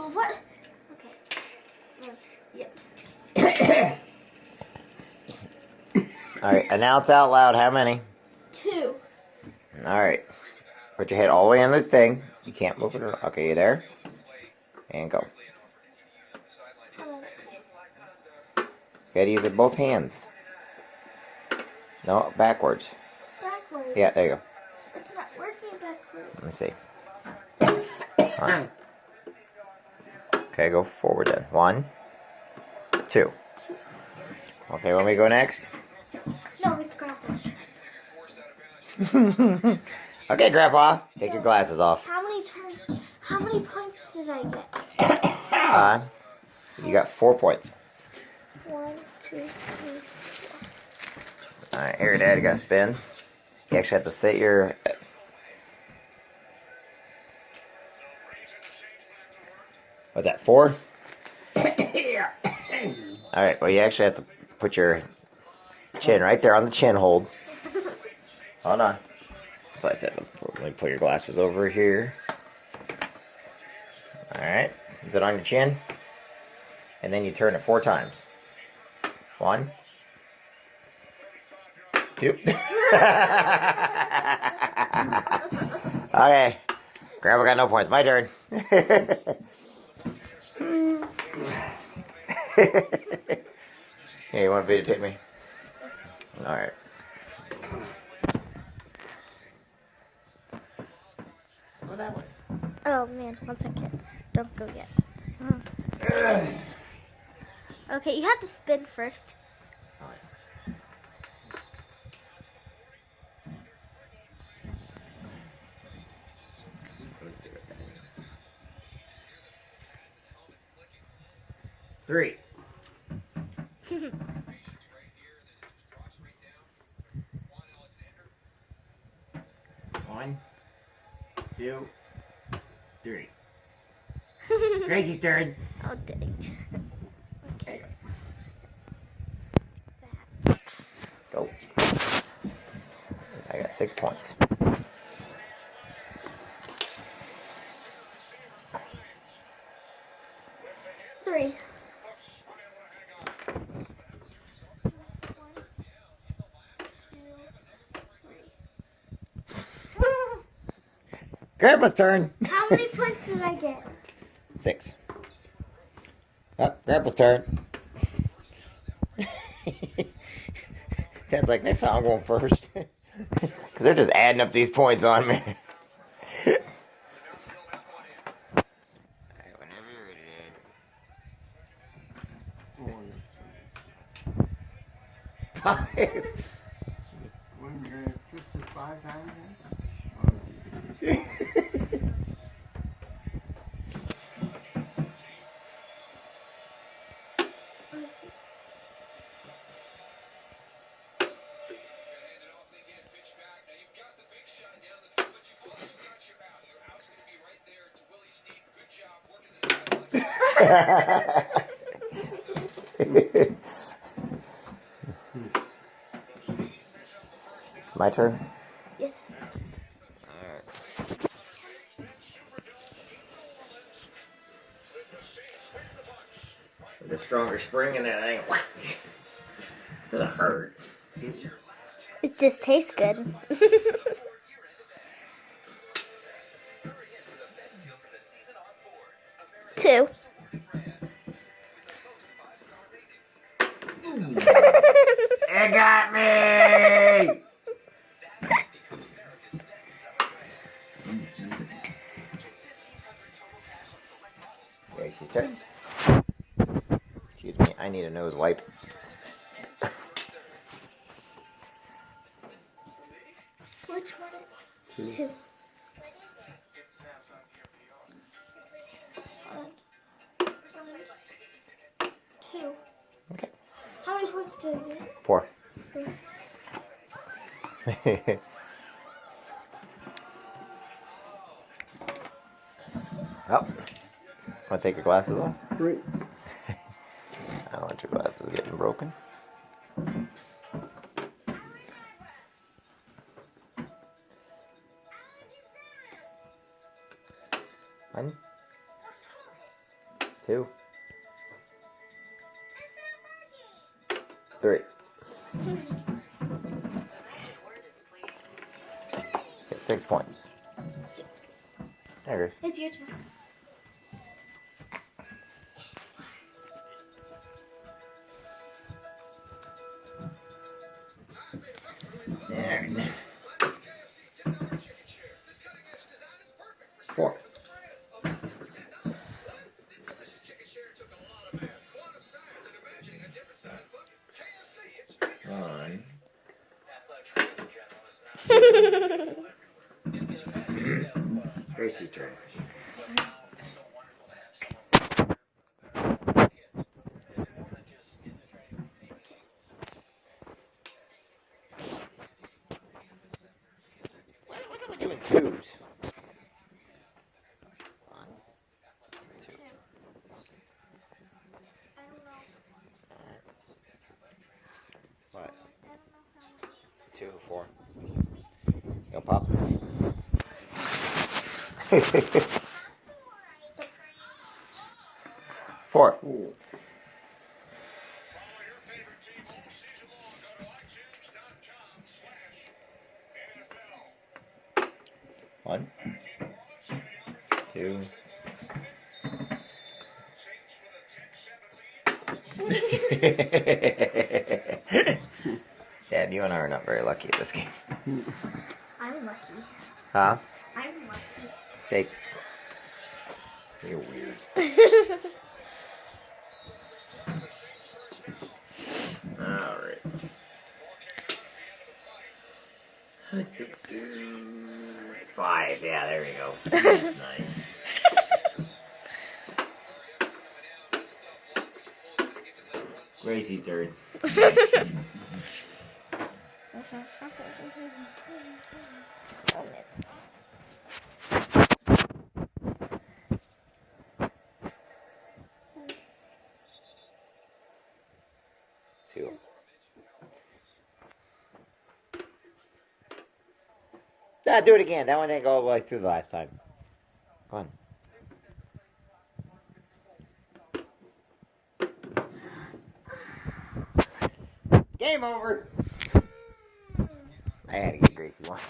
Oh, what? Okay. Yep. Alright, announce out loud how many? 2. Alright. Put your head all the way on the thing. You can't move it around. Okay, you there? And go. You gotta use it both hands. No, backwards. Backwards? Yeah, there you go. It's not working backwards. Let me see. Alright. Okay, go forward then. 1, 2. Okay, want me to go next? No, it's Grandpa's turn. Okay, Grandpa. Take your glasses off. How many points did I get? You got 4 points. 1, 2, 3, 4. Alright, here, Dad, you gotta spin. You actually have to sit your... What's that, 4? Alright, well, you actually have to put your chin right there on the chin hold. Hold on. That's why I said, let me put your glasses over here. Alright, is it on your chin? And then you turn it 4 times. 1, 2. Okay, Grandpa got no points. My turn. Hey, you want to videotape me? Alright. Go that way. Oh man, 1 second. Don't go yet. Okay, you have to spin first. Alright. Let's see what that is. 3. 1, 2, 3. Gracie's turn. Oh dang. Okay. Go. I got 6 points. Three. Grandpa's turn. How many points did I get? 6. Up, Grandpa's turn. Dad's like, next time I'm going first. Because they're just adding up these points on me. Whenever you're ready, Dad. 5. When you're going to twist it 5 times then? It's my turn? Yes. Alright. With a stronger spring in that thing. Doesn't hurt. It just tastes good. 2. It got me! Gracie's turn. Excuse me, I need a nose wipe. Which one? 2. 2. Okay. How many points did I get? 4. 3. Oh. Want to take your glasses off? Great. I don't want your glasses getting broken. One, 2, 3. Get 6 points. There it It's your turn. is. There. 4. 1. Gracie's turn. What's up with doing 2s? 1, 2. I don't know. What? I don't know how much. 2, 4. Go pop. 4. Ooh. 1, 2. Dad, you and I are not very lucky at this game. I'm lucky. Huh? I'm lucky. Take. You're weird. Alright. 5. Yeah, there we go. Nice. Gracie's turn. 2. Ah, do it again. That one didn't go all the way through the last time. Go on. Game over. I had to get Gracie once.